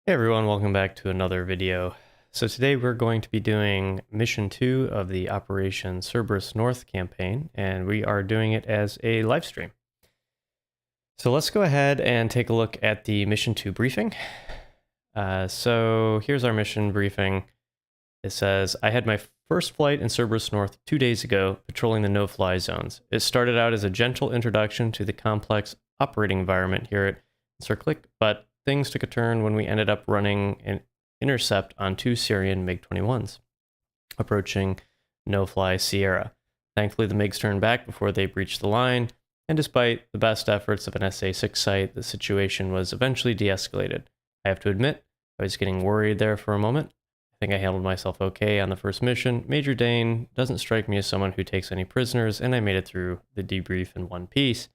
Hey everyone, welcome back to another video. So today we're going to be doing Mission 2 of the Operation Cerberus North campaign, and we are doing it as a live stream. So let's go ahead and take a look at the Mission 2 briefing. So here's our mission briefing. It says, I had my first flight in Cerberus North 2 days ago, patrolling the no-fly zones. It started out as a gentle introduction to the complex operating environment here at Circlic, but things took a turn when we ended up running an intercept on 2 Syrian MiG-21s, approaching no-fly Sierra. Thankfully, the MiGs turned back before they breached the line, and despite the best efforts of an SA-6 site, the situation was eventually de-escalated. I have to admit, I was getting worried there for a moment. I think I handled myself okay on the first mission. Major Dane doesn't strike me as someone who takes any prisoners, and I made it through the debrief in one piece.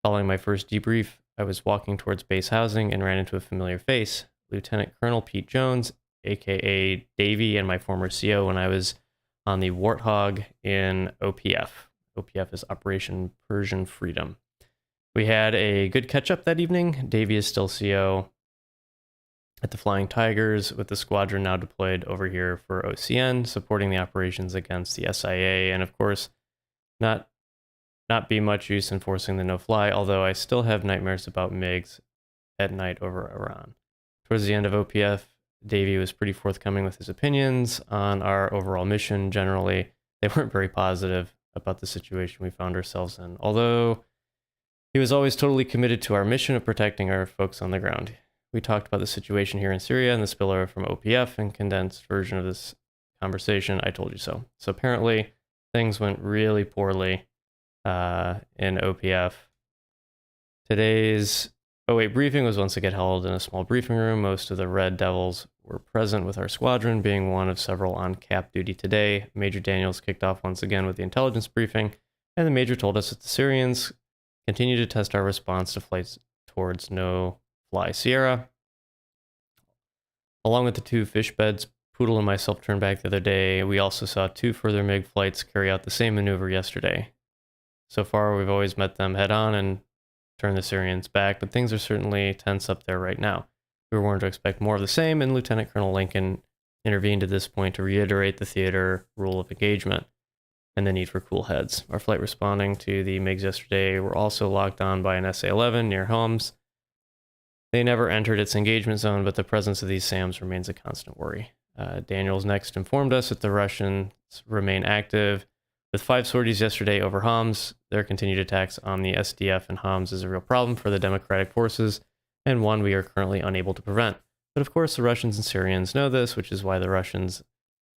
Following my first debrief, I was walking towards base housing and ran into a familiar face, Lieutenant Colonel Pete Jones, aka Davey, and my former CO when I was on the Warthog in OPF. OPF is Operation Persian Freedom. We had a good catch-up that evening. Davey is still CO at the Flying Tigers, with the squadron now deployed over here for OCN, supporting the operations against the SIA, and of course, not be much use in forcing the no-fly, although I still have nightmares about MiGs at night over Iran. Towards the end of OPF, Davey was pretty forthcoming with his opinions on our overall mission. Generally, they weren't very positive about the situation we found ourselves in, although he was always totally committed to our mission of protecting our folks on the ground. We talked about the situation here in Syria and the spillover from OPF, and condensed version of this conversation, I told you so. So apparently, things went really poorly in OPF. Today's briefing was once again held in a small briefing room. Most of the Red Devils were present, with our squadron being one of several on cap duty today. Major Daniels kicked off once again with the intelligence briefing, and the Major told us that the Syrians continue to test our response to flights towards no-fly Sierra. Along with the 2 fish beds Poodle and myself turned back the other day, we also saw 2 further MiG flights carry out the same maneuver yesterday. So far, we've always met them head on and turned the Syrians back, but things are certainly tense up there right now. We were warned to expect more of the same, and Lieutenant Colonel Lincoln intervened at this point to reiterate the theater rule of engagement and the need for cool heads. Our flight responding to the MiGs yesterday were also locked on by an SA-11 near Homs. They never entered its engagement zone, but the presence of these SAMs remains a constant worry. Daniels next informed us that the Russians remain active, with 5 sorties yesterday over Homs. Their continued attacks on the SDF and Homs is a real problem for the democratic forces, and one we are currently unable to prevent. But of course, the Russians and Syrians know this, which is why the Russians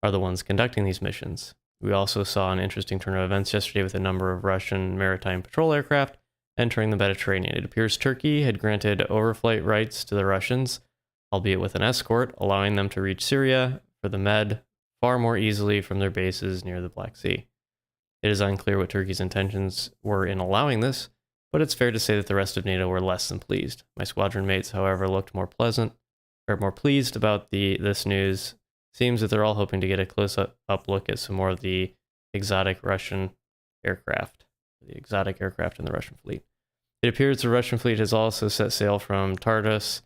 are the ones conducting these missions. We also saw an interesting turn of events yesterday with a number of Russian maritime patrol aircraft entering the Mediterranean. It appears Turkey had granted overflight rights to the Russians, albeit with an escort, allowing them to reach Syria for the Med far more easily from their bases near the Black Sea. It is unclear what Turkey's intentions were in allowing this, but it's fair to say that the rest of NATO were less than pleased. My squadron mates, however, looked more pleased about this news. Seems that they're all hoping to get a close-up look at some more of the exotic aircraft in the Russian fleet. It appears the Russian fleet has also set sail from Tartus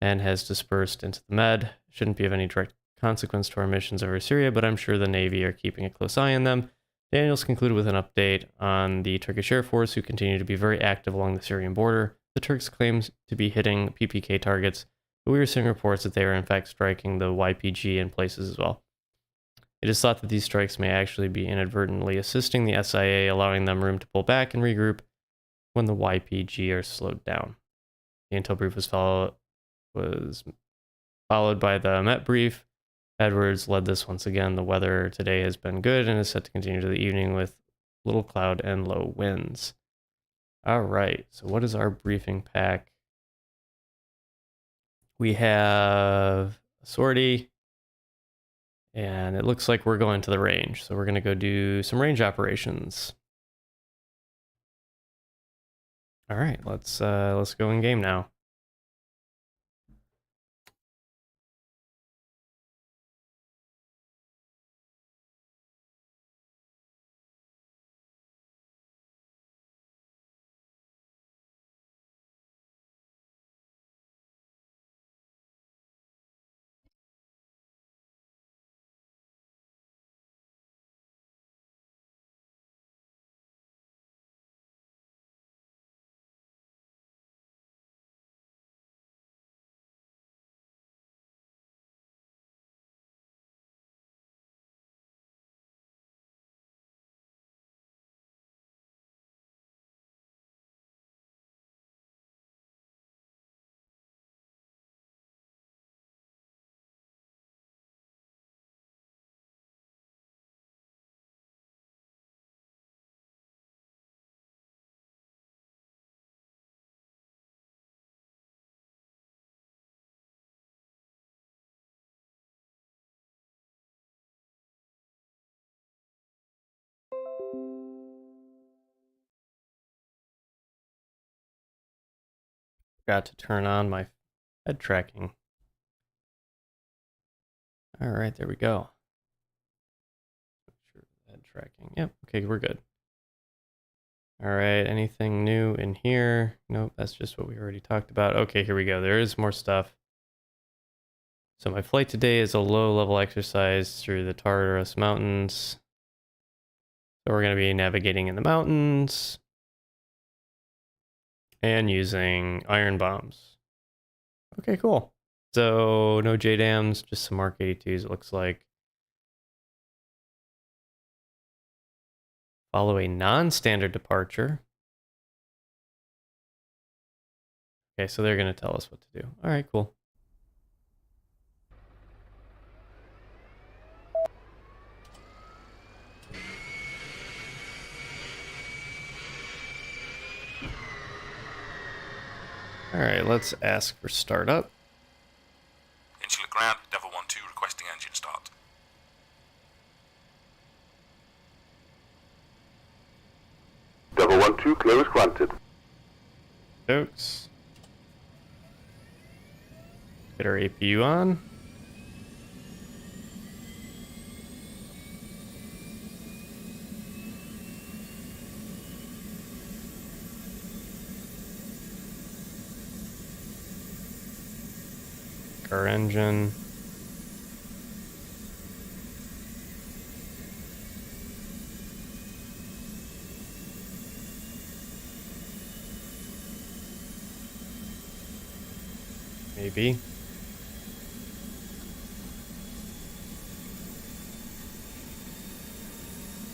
and has dispersed into the Med. Shouldn't be of any direct consequence to our missions over Syria, but I'm sure the Navy are keeping a close eye on them. Daniels concluded with an update on the Turkish Air Force, who continue to be very active along the Syrian border. The Turks claim to be hitting PPK targets, but we are seeing reports that they are in fact striking the YPG in places as well. It is thought that these strikes may actually be inadvertently assisting the SIA, allowing them room to pull back and regroup when the YPG are slowed down. The intel brief was followed by the Met brief. Edwards led this once again. The weather today has been good and is set to continue to the evening with little cloud and low winds. All right, so what is our briefing pack? We have a sortie, and it looks like we're going to the range. So we're going to go do some range operations. All right, let's go in game now. Forgot to turn on my head tracking. All right, there we go. Head tracking. Yep. Okay, we're good. All right, anything new in here? Nope, that's just what we already talked about. Okay, here we go. There is more stuff. So my flight today is a low-level exercise through the Tartarus Mountains. So we're going to be navigating in the mountains and using iron bombs. Okay, cool. So no JDAMs, just some Mark 82s, it looks like. Follow a non-standard departure. Okay, so they're going to tell us what to do. All right, cool. All right, let's ask for startup. Insular ground, Devil 1-2 requesting engine start. Devil 1-2, clearance granted. Jokes. Get our APU on. Our engine. Maybe.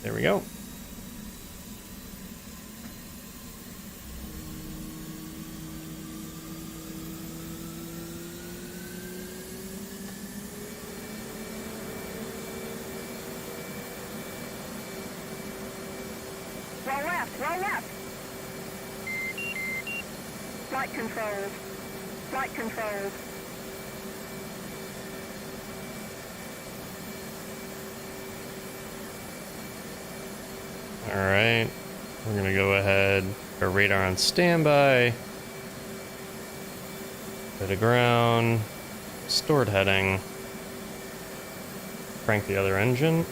There we go. Roll left. Flight controls. Flight controls. All right, we're gonna go ahead. Our radar on standby. Go to ground. Stored heading. Crank the other engine.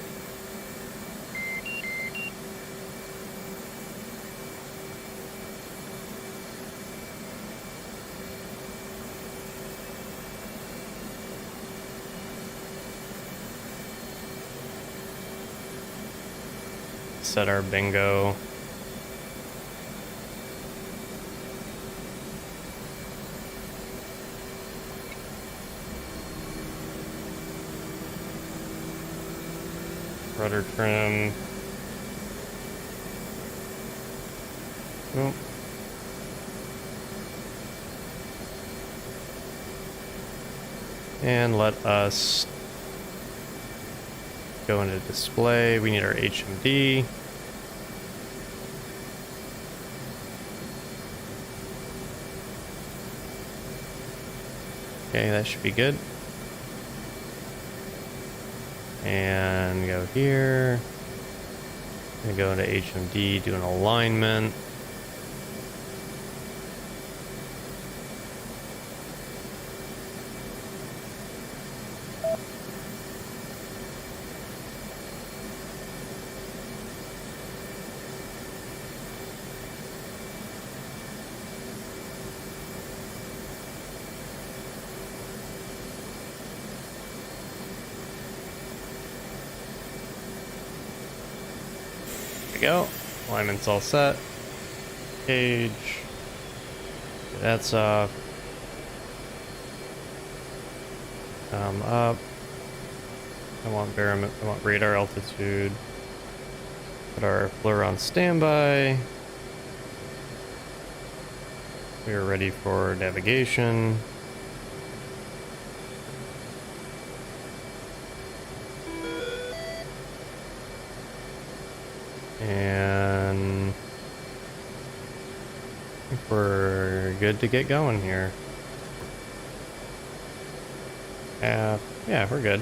Set our bingo. Rudder trim. Oh. And let us go into display. We need our HMD. Okay, that should be good. And go here. And go into HMD, do an alignment. Go. Alignment's all set. Cage. That's off. Come up. I want radar altitude. Put our FLIR on standby. We are ready for navigation. And I think we're good to get going here. Yeah, we're good.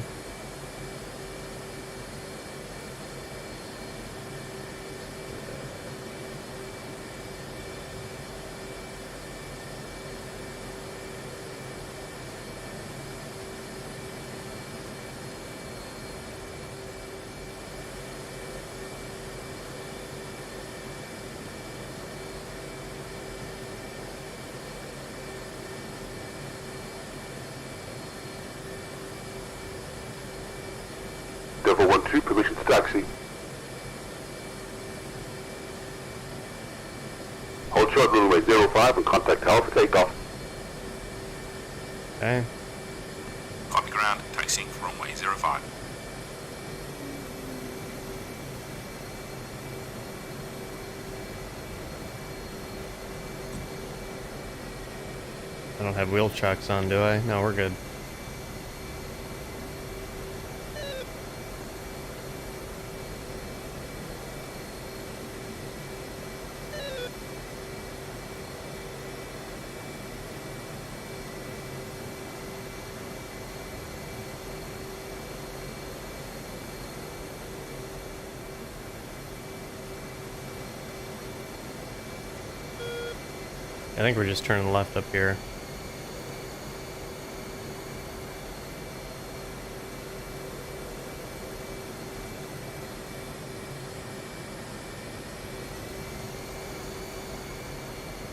Devil 1-2, permission to taxi. Hold short runway 05 and contact tower for takeoff. Okay. Copy ground, taxiing for runway 05. I don't have wheel chocks on, do I? No, we're good. I think we're just turning left up here.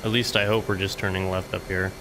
At least I hope we're just turning left up here.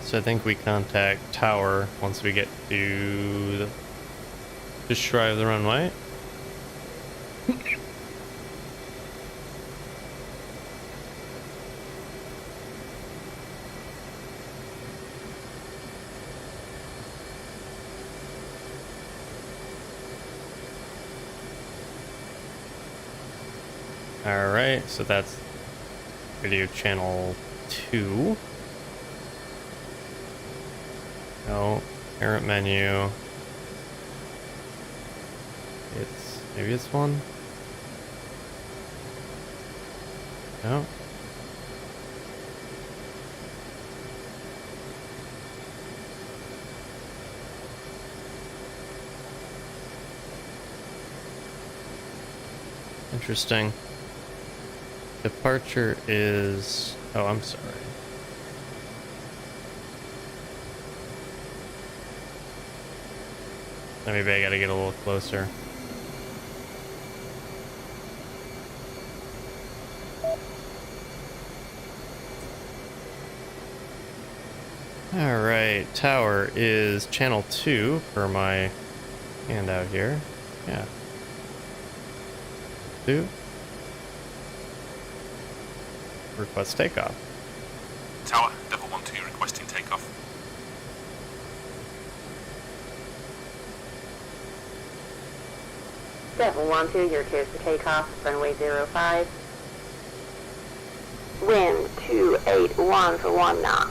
So I think we contact tower once we get to the just shy of the runway. Alright, so that's radio channel 2. No, parent menu. Maybe it's one? No. Interesting. Departure is... Oh, I'm sorry. Maybe I gotta get a little closer. Alright, tower is channel 2 for my handout here. Yeah. 2. Request takeoff. Tower, Devil 1-2 requesting takeoff. Devil 1-2, you're cleared for takeoff, runway 05. Wind 281 for 1 knot.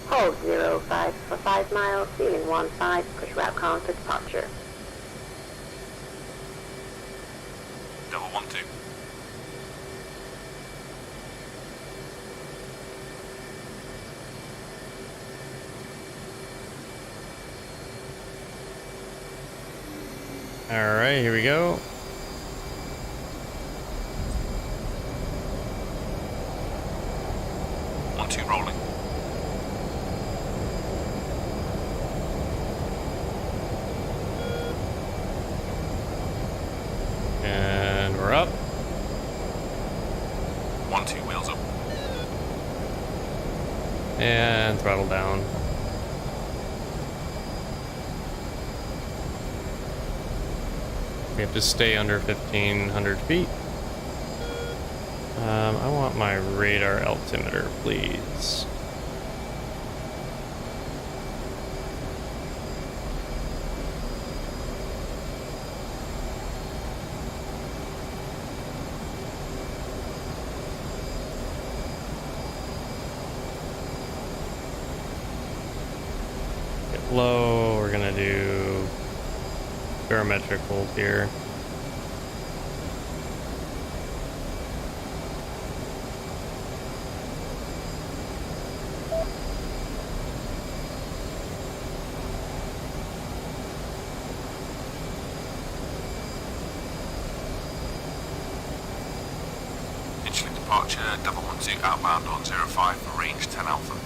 Hold 05 for 5 miles, ceiling 15, push route con for departure. Devil 1-2. Alright, here we go. Rolling. And we're up. 1-2 wheels up. And throttle down. We have to stay under 1,500 feet. I want my radar altimeter, please. low. We're gonna do barometric hold here. Initial departure, Devil 12 outbound on 05 for range 10 Alpha.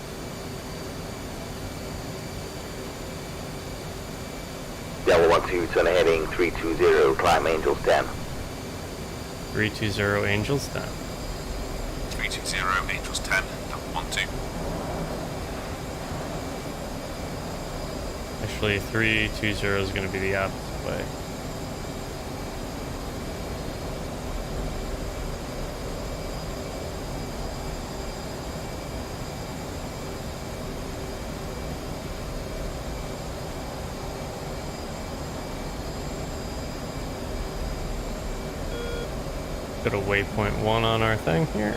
Devil 12, turn heading 320, climb Angels 10. 320 Angels 10. 320, Angels 10, Devil 12. Actually, 320 is going to be the opposite way. Got a waypoint 1 on our thing here.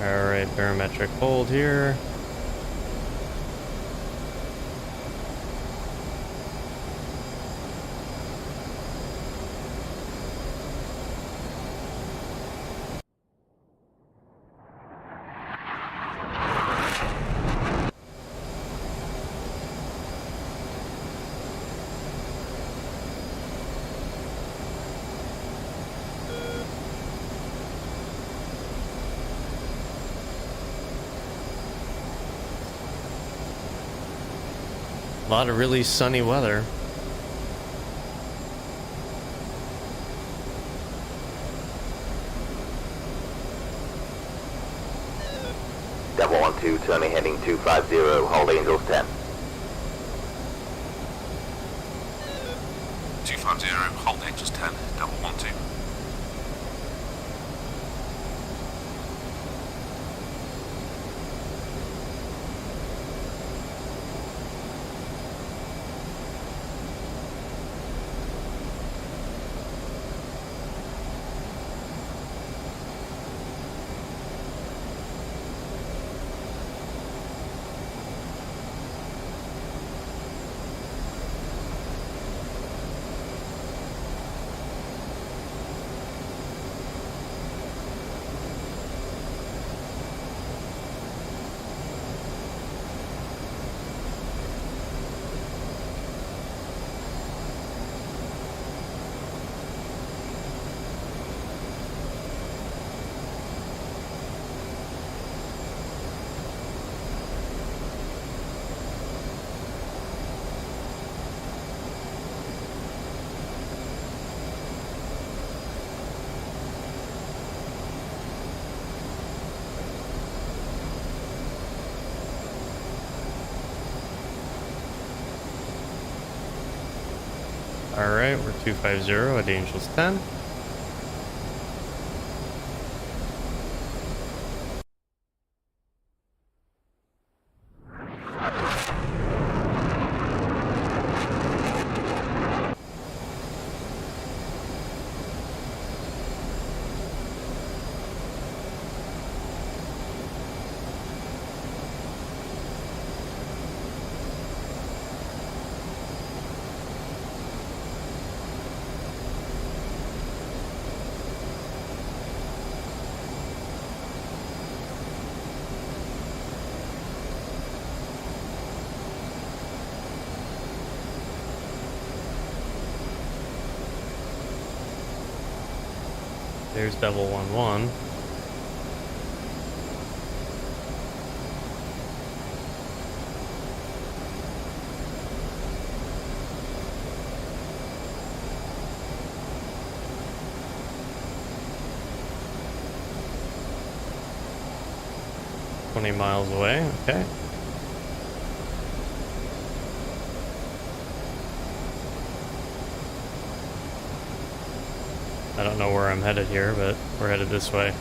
Alright, barometric hold here. A lot of really sunny weather. Devil 12, turning heading 250, hold Angels 10. 250, hold Angels 10, Devil 12. Alright, we're 250 at Angels 10. There's Devil 11. Miles away, okay. I don't know where I'm headed here, but we're headed this way.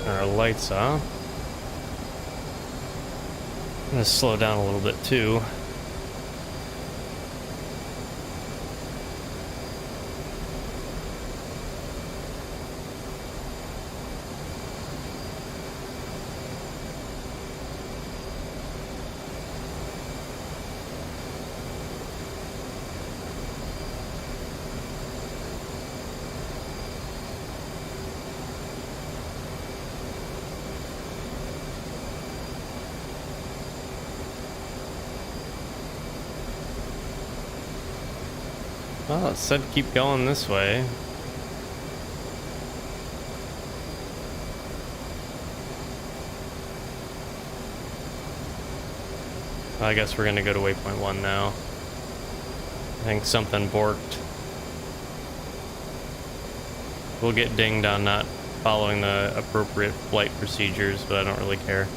Our lights off. I'm gonna slow down a little bit too. Well, it said keep going this way. I guess we're gonna go to waypoint 1 now. I think something borked. We'll get dinged on not following the appropriate flight procedures, but I don't really care.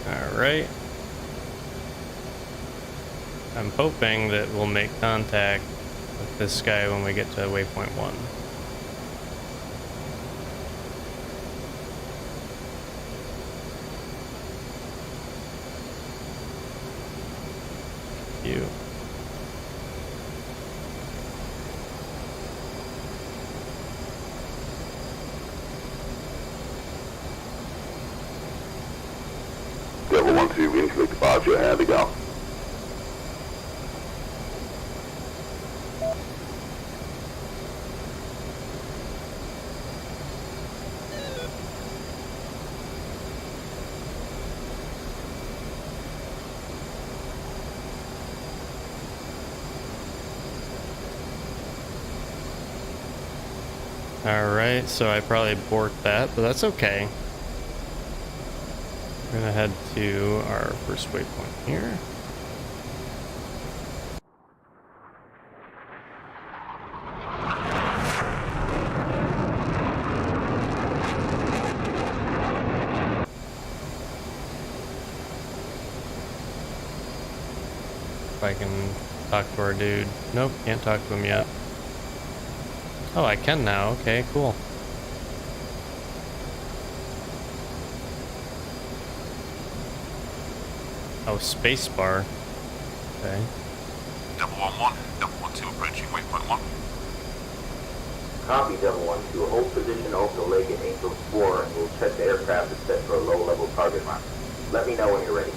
Alright. I'm hoping that we'll make contact with this guy when we get to waypoint 1. You. Devil 1-2, incorrect departure, how'd it go? Alright, so I probably borked that, but that's okay. We're gonna head to our first waypoint here. If I can talk to our dude. Nope, can't talk to him yet. Oh, I can now. Okay, cool. Oh, spacebar. Okay. Double 1-1, double 1-2 approaching waypoint 1. Copy, Devil 1-2, hold position over the lake at Angel 4 and we'll check the aircraft is set for a low-level target run. Let me know when you're ready.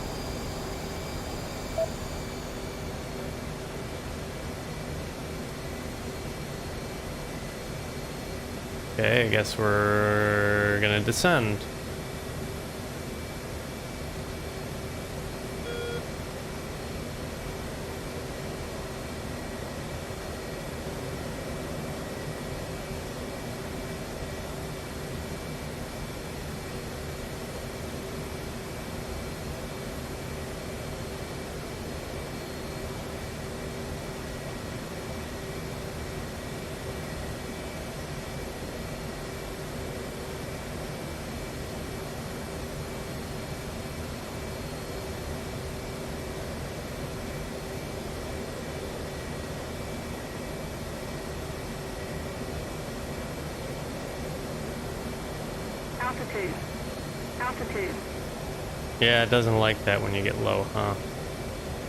Okay, I guess we're gonna descend. Altitude. Altitude. Yeah, it doesn't like that when you get low, huh?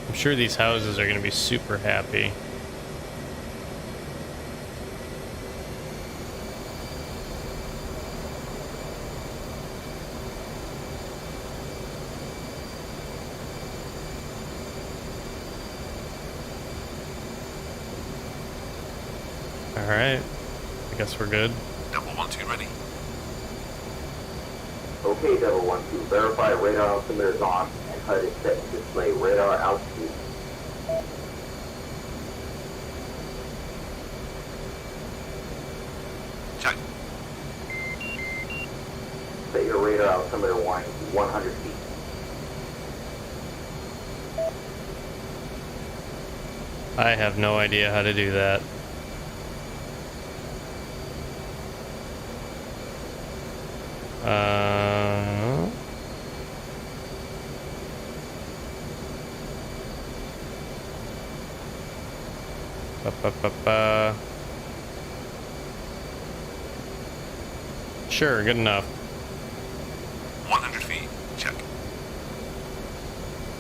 I'm sure these houses are gonna be super happy. Alright, I guess we're good. Double 1-2 ready. Okay, Devil 1-2, verify radar altimeter on and HUD is set to display radar altitude. Check. Set your radar altimeter warning to 100 feet. I have no idea how to do that. Sure, good enough. 100 feet. Check.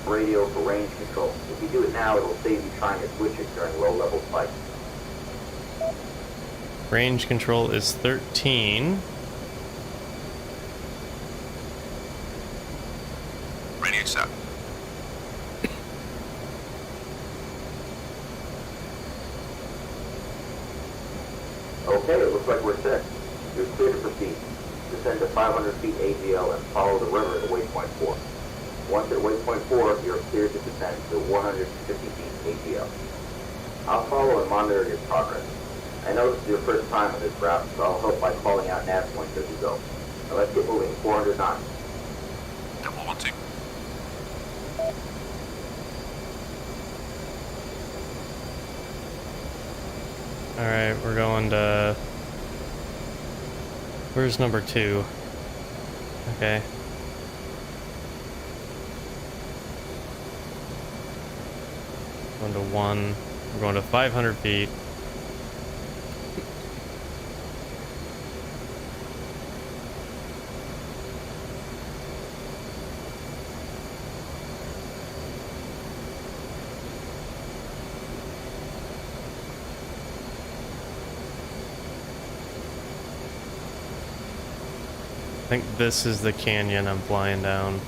Radio for range control. If you do it now, it'll save you trying to switch it during low-level flight. Range control is 13. Radio set. Okay, it looks like we're set. You're clear to proceed. Descend to 500 feet AGL and follow the river to waypoint 4. Once at waypoint 4, you're cleared to descend to 150 feet AGL. I'll follow and monitor your progress. I know this is your first time on this route, so I'll help by calling out nav points as you go. Now let's get moving. 400 knots. 112. Alright, we're going to... Where's number 2? Okay. Going to 1. We're going to 500 feet. I think this is the canyon I'm flying down.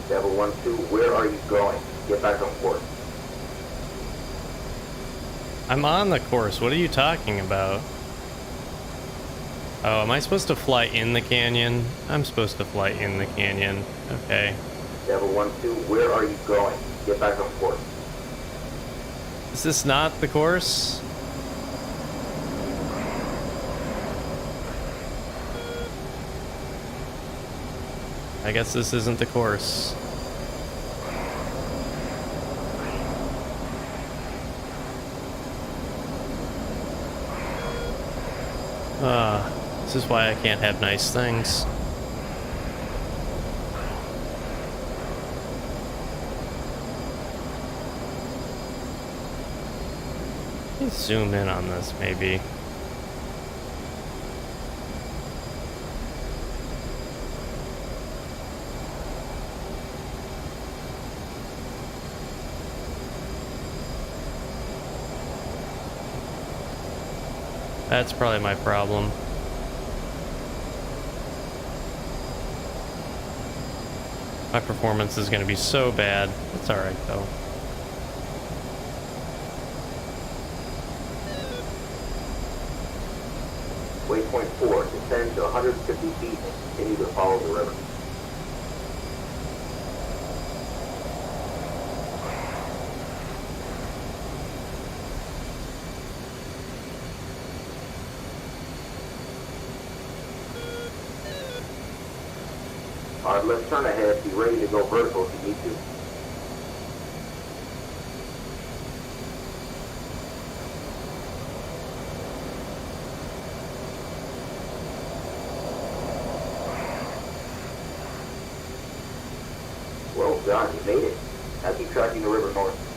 Devil 1-2, where are you going? Get back on course. I'm on the course. What are you talking about? Oh, am I supposed to fly in the canyon? I'm supposed to fly in the canyon. Okay. Devil 1-2, where are you going? Get back on course. Is this not the course? I guess this isn't the course. This is why I can't have nice things. Let's zoom in on this, maybe. That's probably my problem. My performance is going to be so bad. It's alright, though. Waypoint 4, descend to 150 feet and continue to follow the river. Alright, let's turn ahead. Be ready to go vertical if you need to. Well done, you made it. Now keep tracking the river north.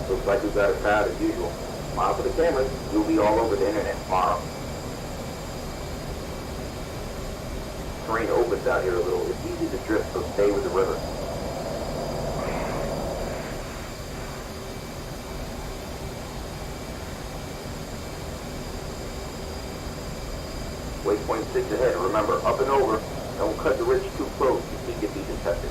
Looks like we've got a crowd as usual. Smile for the cameras. You'll be all over the internet tomorrow. Terrain opens out here a little. It's easy to drift, so stay with the river. Waypoint 6 ahead. Remember, up and over. Don't cut the ridge too close. You need to be detected.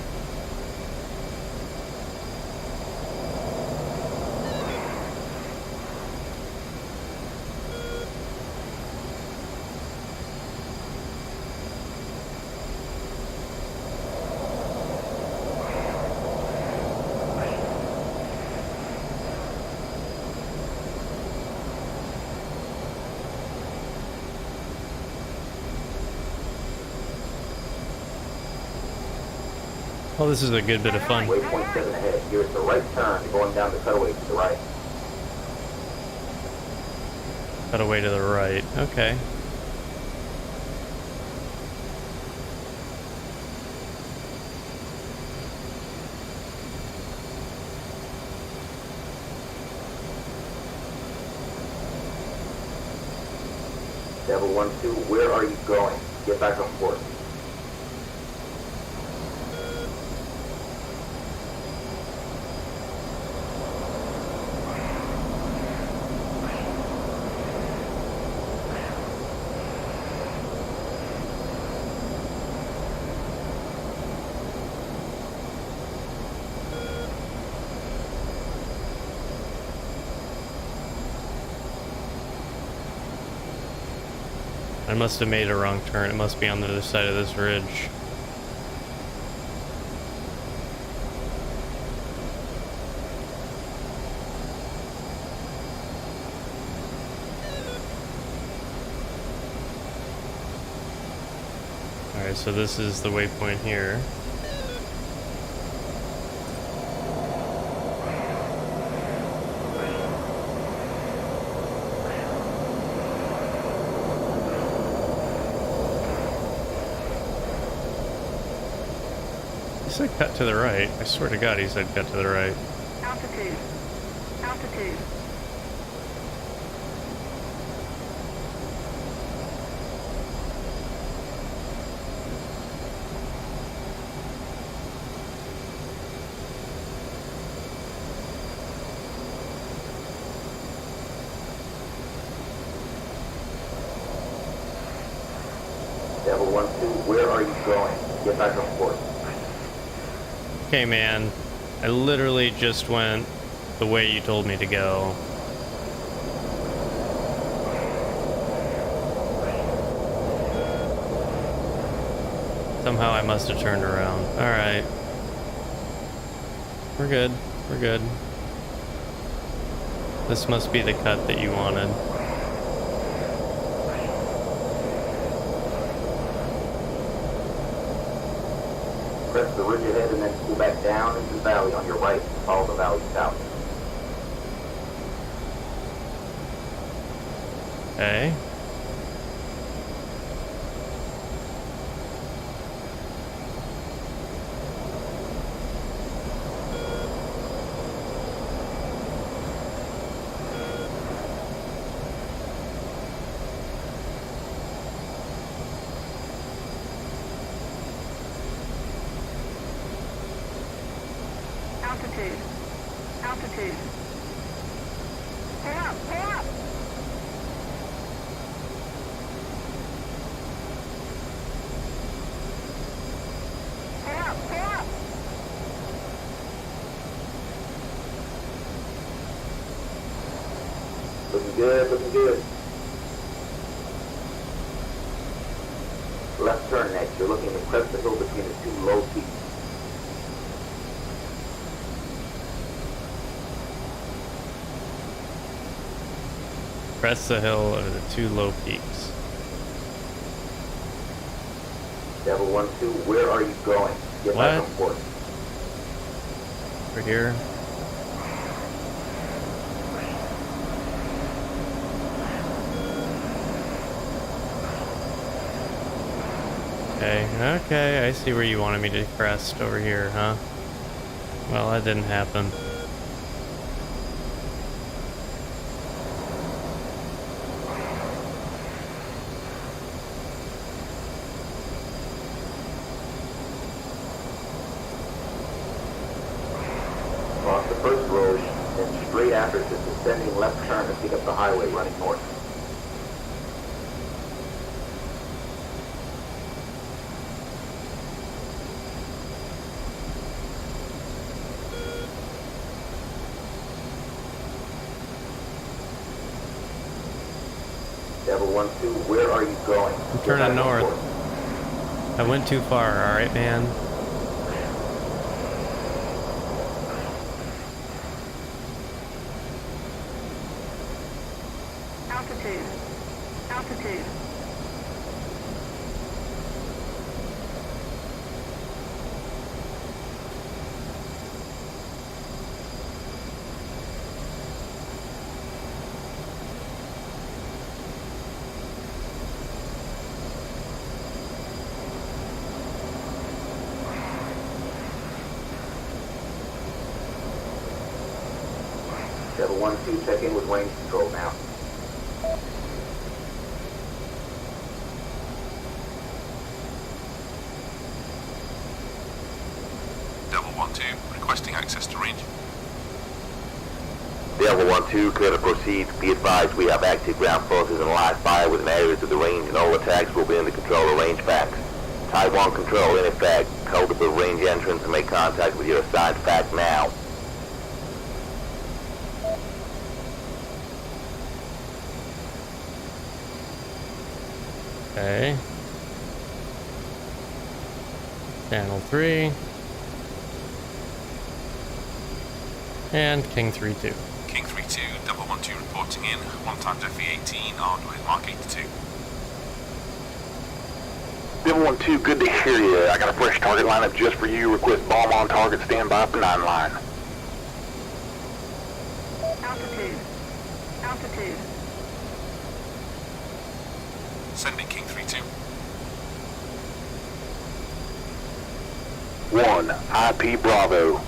Well, this is a good bit of fun. Waypoint 7 ahead. Here is the right turn. You're going down the cutaway to the right. Cut away to the right. Okay. Devil 1-2, where are you going? Get back on course. I must have made a wrong turn. It must be on the other side of this ridge. Alright, so this is the waypoint here. He said cut to the right. I swear to God he said cut to the right. Altitude. Altitude. Devil 1-2, where are you going? Get back on course. Okay, man. I literally just went the way you told me to go. Somehow I must have turned around. Alright. We're good. We're good. This must be the cut that you wanted. Press the ridge ahead and then pull back down into the valley on your right and follow the valley south. Okay. Altitude. Altitude. Pull up, pull up. Pull up, pull up. good, looking good. Left turn next. You're looking to crest the hill between the two low peaks. Crest the hill over the two low peaks. Devil 1-2, where are you going? Get back on course. Over here. Okay, I see where you wanted me to crest over here, huh? Well, that didn't happen. Cross the first road, then straight after it's a descending left turn to pick up the highway running north. Devil 1-2, where are you going? I'm turning north. I went too far, alright, man? Altitude. Altitude. Devil 1-2, check in with range control now. Devil 1-2, requesting access to range. Devil 1-2, clear to proceed. Be advised we have active ground forces and live fire within areas of the range, and all attacks will be under control of range facts. Type 1 control in effect. Hold up the range entrance and make contact with your assigned fact now. Okay. Channel 3. And King 3-2. King 3-2, Devil 1-2 reporting in. 1 times FE-18 armed with Mark 82. Devil 1-2, good to hear you. I got a fresh target lineup just for you. Request bomb on target. Stand by for 9 line. Altitude. Altitude. Sending King 3-2. 1, IP Bravo.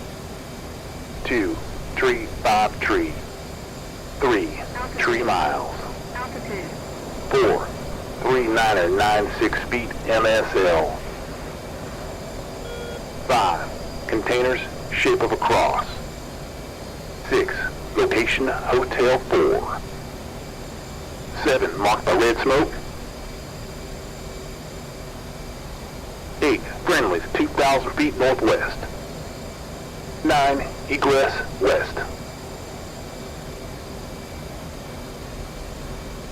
2, tree, 5 tree. 3, tree miles. Altitude. 4, 39er, 96 feet MSL. 5, containers, shape of a cross. 6, location, Hotel 4. 7, marked by red smoke. 8, friendlies, 2,000 feet northwest. 9, egress west.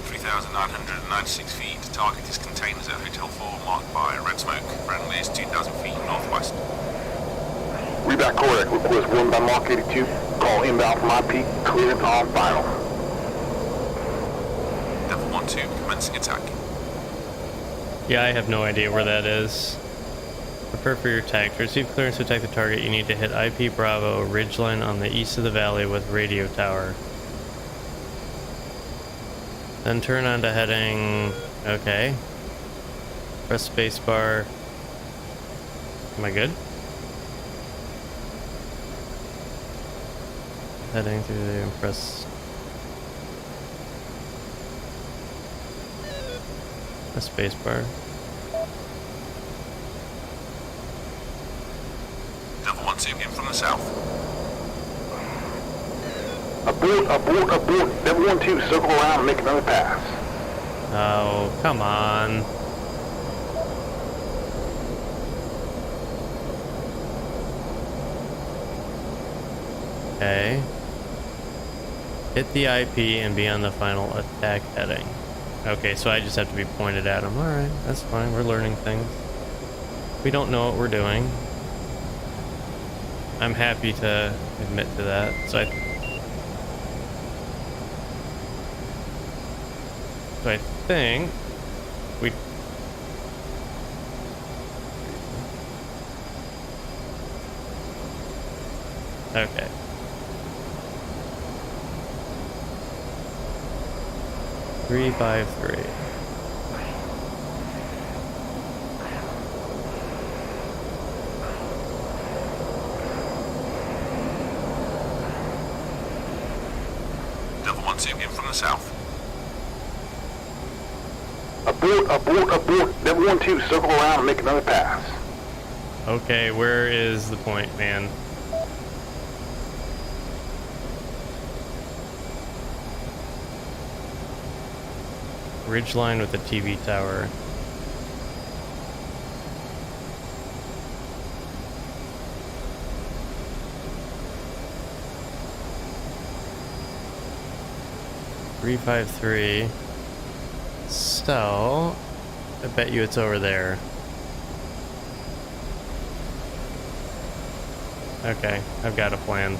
3,996 feet. Target is containers at Hotel 4 marked by red smoke. Friendly is 2,000 feet northwest. Reback correct. Request 1 by Mark 82. Call inbound from IP. Clearance on final. Devil 1-2 commencing attack. Yeah, I have no idea where that is. Prepare for your attack. To receive clearance to attack the target, you need to hit IP Bravo, ridgeline on the east of the valley with radio tower. Then turn on to heading... Okay. Press spacebar. Am I good? Heading through the press spacebar. Devil 1-2 in from the south. Abort, abort, abort. Devil 1-2, circle around and make another pass. Oh, come on. Okay. Hit the IP and be on the final attack heading. Okay, so I just have to be pointed at them. Alright, that's fine. We're learning things. We don't know what we're doing. I'm happy to admit to that. So I think we... Okay. Three, 5, 3. Delta 1-2 in from the south. Abort, abort, abort. Delta 1-2, circle around and make another pass. Okay, where is the point, man? Ridgeline with the TV tower. Three, 5, 3. So, I bet you it's over there. Okay, I've got a plan.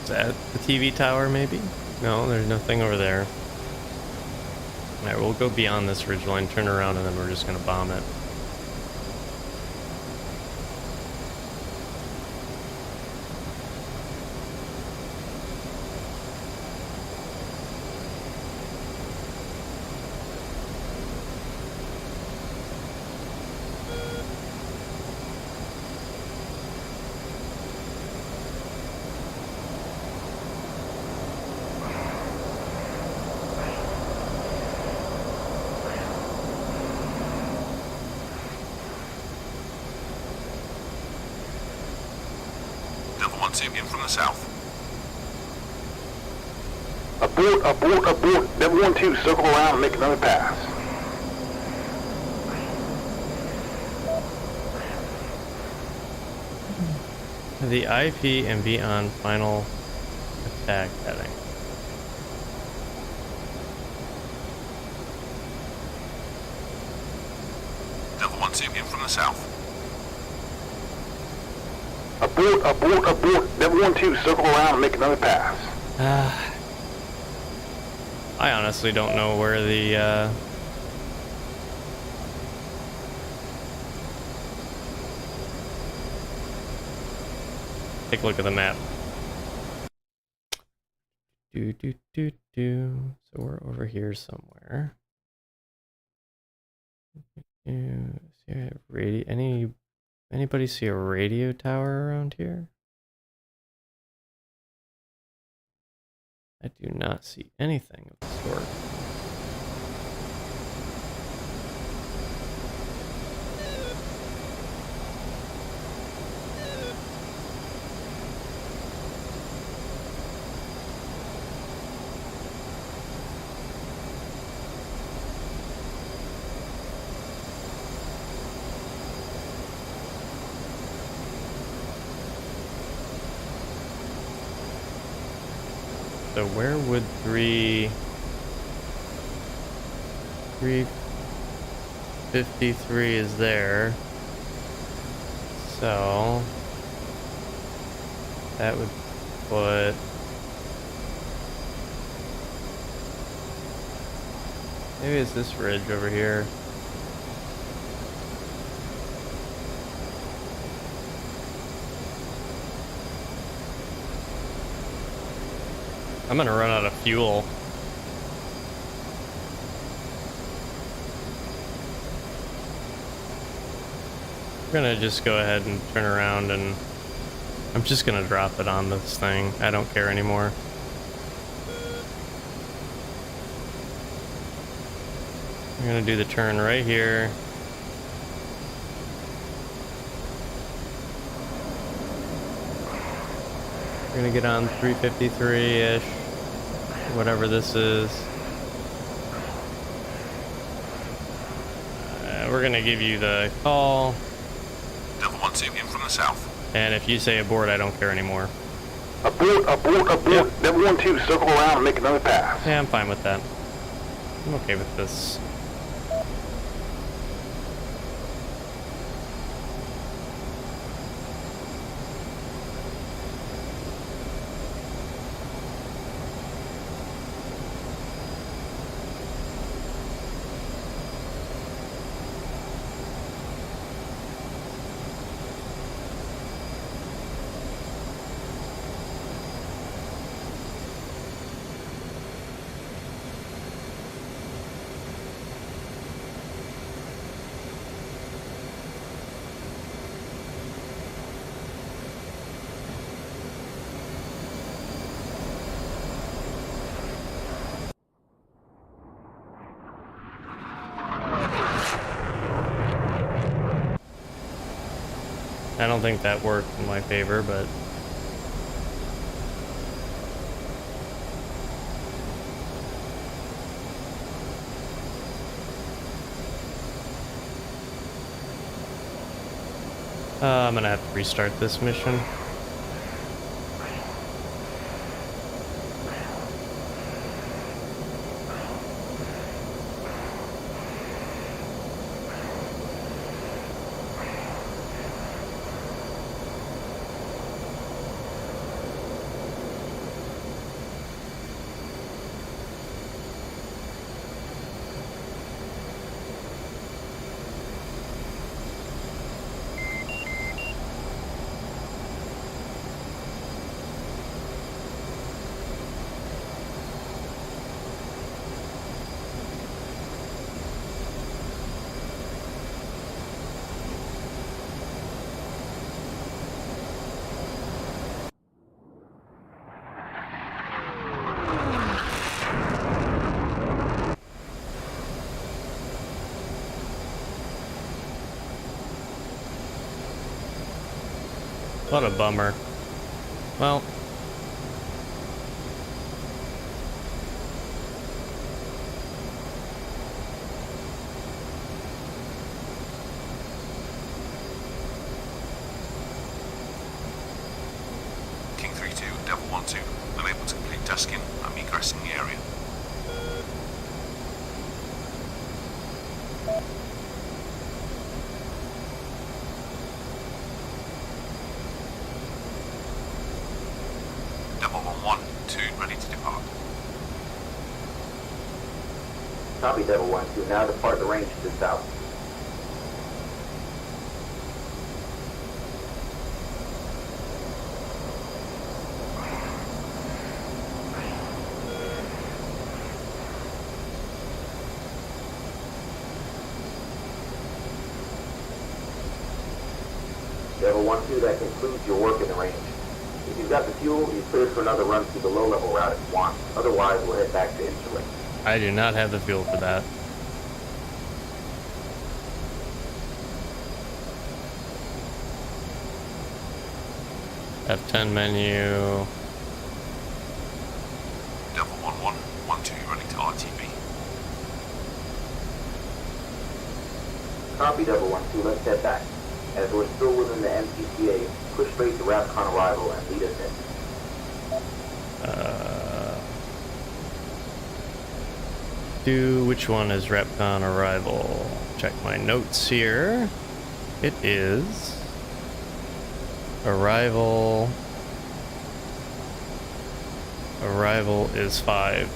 Is that the TV tower, maybe? No, there's nothing over there. Alright, we'll go beyond this ridgeline, turn around, and then we're just gonna bomb it. Delta 1-2 in from the south. Abort, abort, abort. Delta 1-2, circle around and make another pass. The IP and be on final attack heading. Delta 1-2 in from the south. Abort, abort, abort. Delta 1-2, circle around and make another pass. I honestly don't know where the take a look at the map. So we're over here somewhere. See a radio? Anybody see a radio tower around here? I do not see anything of the sort. So where would 353 is there? So that would put maybe it's this ridge over here. I'm gonna run out of fuel. We're gonna just go ahead and turn around, and I'm just gonna drop it on this thing. I don't care anymore. I'm gonna do the turn right here. We're gonna get on 353-ish, whatever this is. We're gonna give you the call. Delta 1-2 in from the south. And if you say abort, I don't care anymore. Abort, abort, abort. Yep. Delta 1-2, circle around and make another pass. Yeah, I'm fine with that. I'm okay with this. I don't think that worked in my favor, but I'm gonna have to restart this mission. What a bummer. Well, King 3-2, Devil 1-2. Unable to complete tasking. I'm egressing the area. Devil 1-1-2, ready to depart. Copy, Devil 1-2. Now depart the range to the south. Devil 1-2, that concludes your work in the range. If you've got the fuel, you're cleared for another run through the low-level route if you want. Otherwise, we'll head back to Insulet. I do not have the fuel for that. F10 menu. Devil 1-1-1-2, ready to RTB. Copy, Devil 1-2. Let's head back. As we're still within the MTCA, push straight to RAPCON arrival and lead us in. Which one is RAPCON arrival? Check my notes here. It is arrival. Arrival is 5.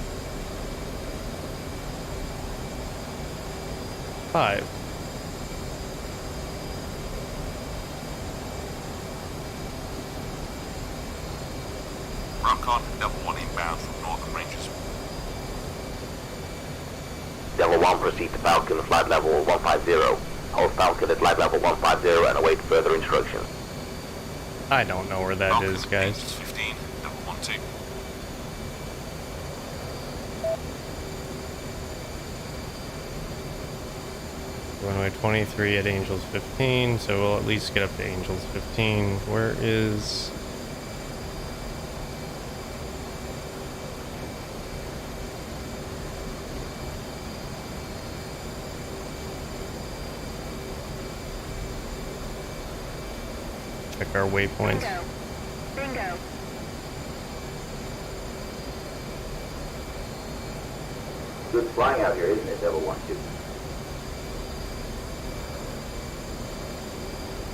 5. Falcon, Devil 1 inbound from northern ranges. Devil 1 proceed to Falcon, flight level 150. Hold Falcon at flight level 150 and await further instructions. I don't know where that Falcon, is, guys. Angels 15, Devil 1 2. Runway 23 at Angels 15, so we'll at least get up to Angels 15. Where is... Check our waypoints. Bingo. Bingo. Good flying out here, isn't it, Devil 1-2?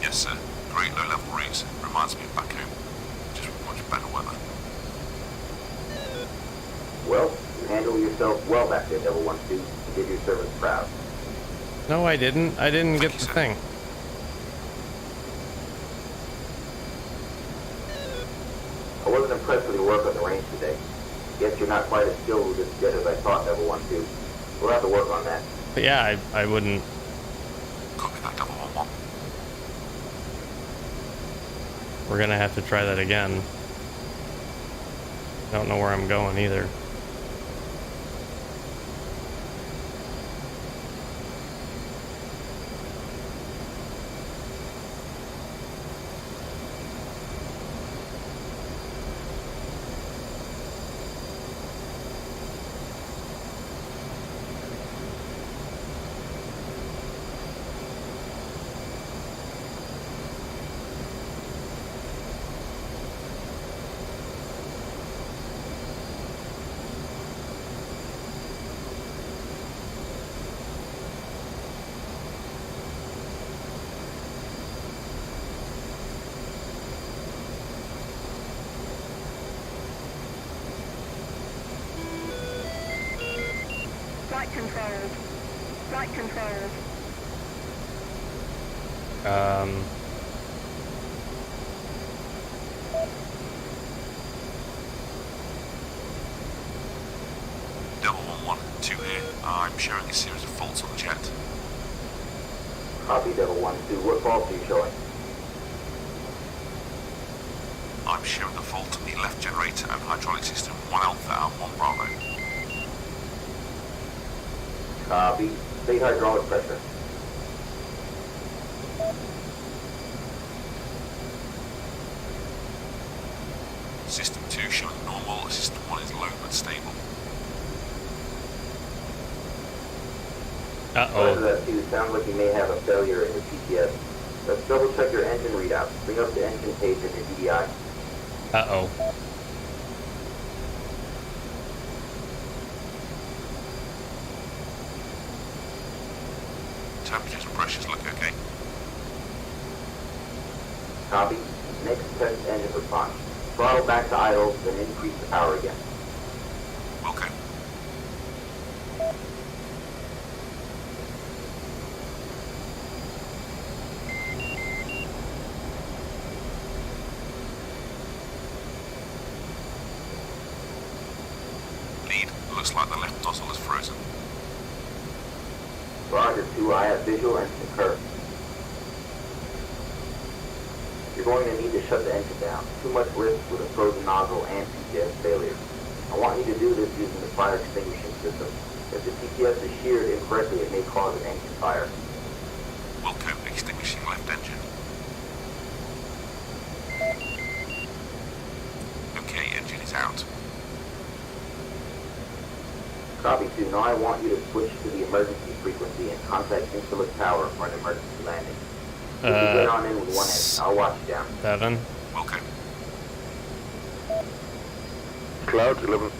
Yes, sir. Great low-level routes. Reminds me of back home. Just with much better weather. Well, you handle yourself well back there, Devil 1-2. You did your service proud. No, I didn't. I didn't get you, the sir. thing. I wasn't impressed with your work on the range today. Guess you're not quite as skilled with this jet as I thought, Devil 1-2. We'll have to work on that. But yeah, I wouldn't... Copy that, Devil 1-1. We're gonna have to try that again. Don't know where I'm going either. Flight controls. Flight controls. Devil 1-1, 2 here. I'm showing a series of faults on the jet. Copy, Devil 1-2. What faults are you showing? I'm showing a fault on the left generator and hydraulic system, 1 Alpha and 1 Bravo. Copy. State hydraulic pressure. System 2 showing normal, system 1 is low but stable. Uh-oh. That too. Sounds like you may have a failure in your PTS. Let's double check your engine readout. Bring up the engine page in your DDI. Uh-oh. Temperatures and pressures look okay. Copy. Next test engine response. Throttle back to idle, then increase the power again. Okay. Lead. Looks like the left nozzle is frozen. Roger 2, I have visual and concur. You're going to need to shut the engine down. Too much risk with a frozen nozzle and PTS failure. I want you to do this using the fire extinguishing system. If the PTS is sheared incorrectly, it may cause an engine fire. Wilco extinguishing left engine. Okay, engine is out. Copy 2, now I want you to switch to the emergency frequency and contact Insulet Tower for an emergency landing. You can get on in with one engine. I'll watch you down. 7. Wilco. Clouds 11.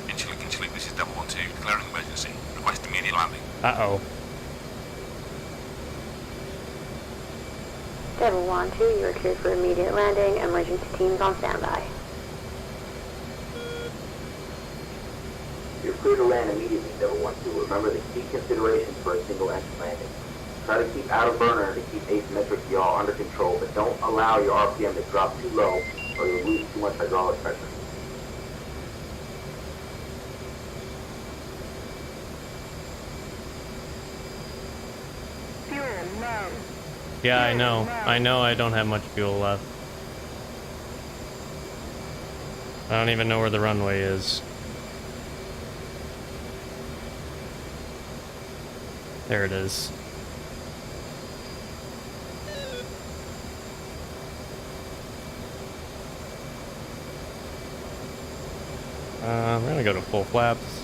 Inchlik, this is Devil 1-2, declaring emergency. Request immediate landing. Uh-oh. Devil 1-2, you are cleared for immediate landing. Emergency teams on standby. You're free to land immediately, Devil 1-2. Remember the key considerations for a single engine landing. Try to keep out of burner to keep asymmetric yaw under control, but don't allow your RPM to drop too low or you'll lose too much hydraulic pressure. Fuel low. Yeah, I know. I know I don't have much fuel left. I don't even know where the runway is. There it is. I'm gonna go to full flaps.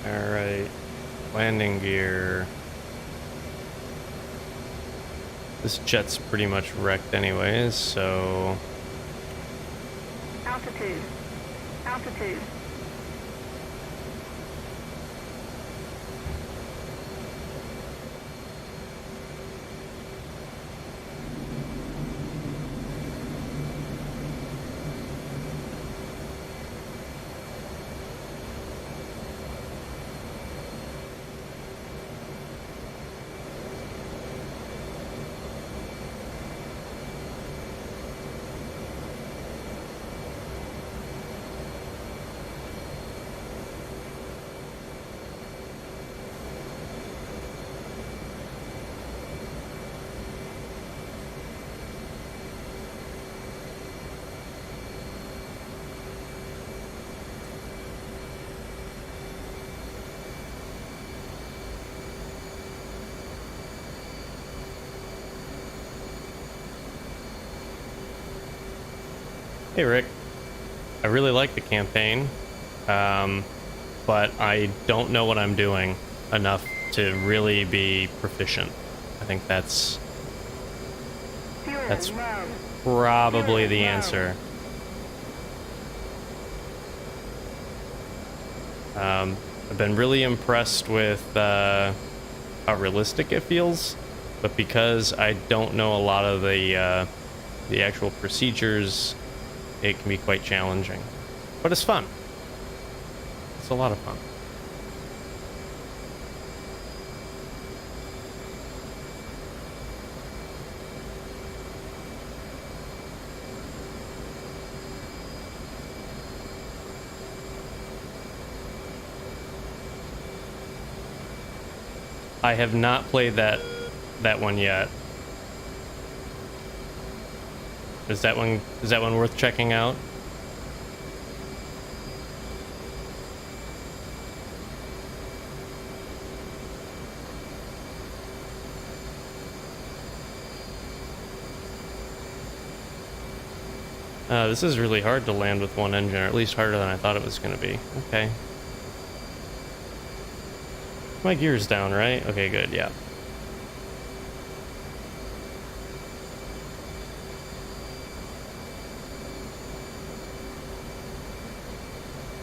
Alright, landing gear. This jet's pretty much wrecked anyways, so... Altitude. Altitude. Hey Rick, I really like the campaign, but I don't know what I'm doing enough to really be proficient. I think that's Fuel low. probably the answer. I've been really impressed with how realistic it feels, but because I don't know a lot of the actual procedures, it can be quite challenging. But it's fun. It's a lot of fun. I have not played that one yet. Is that one worth checking out? This is really hard to land with one engine, or at least harder than I thought it was going to be. Okay. My gear's down, right? Okay, good, yeah.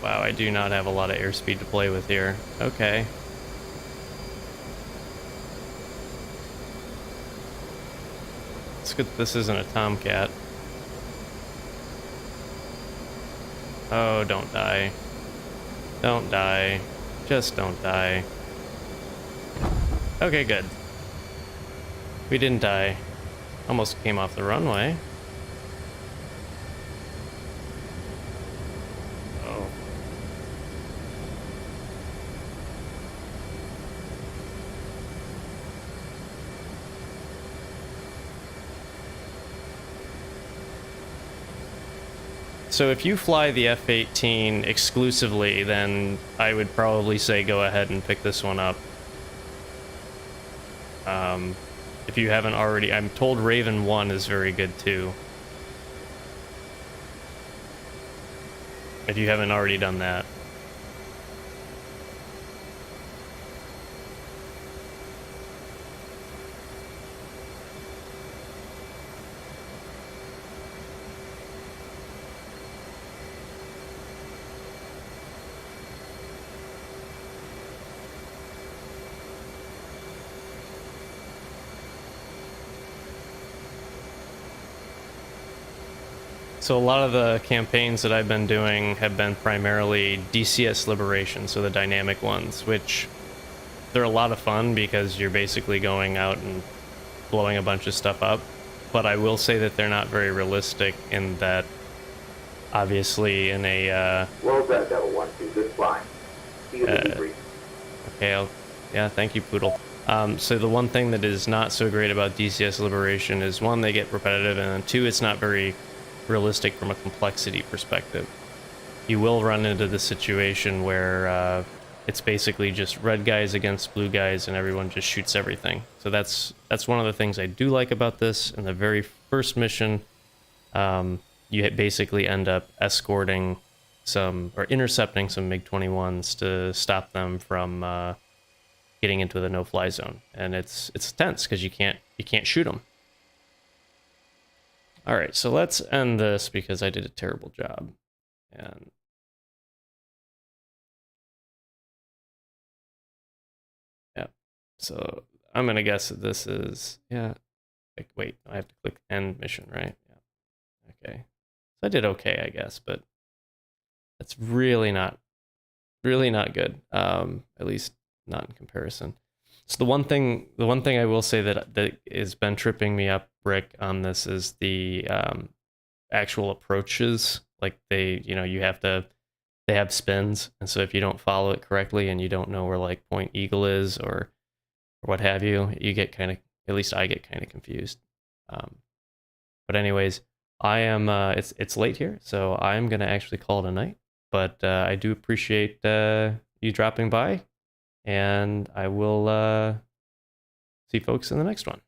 Wow, I do not have a lot of airspeed to play with here. Okay. It's good this isn't a Tomcat. Oh, don't die. Don't die. Just don't die. Okay, good. We didn't die. Almost came off the runway. Oh. So if you fly the F-18 exclusively, then I would probably say go ahead and pick this one up. If you haven't already, I'm told Raven 1 is very good too. If you haven't already done that. So a lot of the campaigns that I've been doing have been primarily DCS Liberation, so the dynamic ones, which they're a lot of fun because you're basically going out and blowing a bunch of stuff up. But I will say that they're not very realistic in that, obviously, in a... Well done, Devil 1-2. Good flying. See you in the debrief. Okay, yeah, thank you, Poodle. So the one thing that is not so great about DCS Liberation is, one, they get repetitive, and then two, it's not very realistic from a complexity perspective. You will run into the situation where it's basically just red guys against blue guys and everyone just shoots everything. So that's one of the things I do like about this. In the very first mission, you basically end up escorting some, or intercepting some MiG-21s to stop them from getting into the no-fly zone. And it's tense because you can't shoot them. All right, so let's end this because I did a terrible job. And yeah, so I'm gonna guess that this is, yeah. Like, wait, I have to click end mission, right? Yeah. Okay, so I did okay, I guess, but that's really not good. At least not in comparison. So the one thing I will say that has been tripping me up, Rick, on this is the actual approaches. Like they have spins, and so if you don't follow it correctly and you don't know where like Point Eagle is or what have you, you get kind of, at least I get kind of confused. But anyways, I am it's late here, so I'm gonna actually call it a night. But I do appreciate you dropping by. And I will see folks in the next one.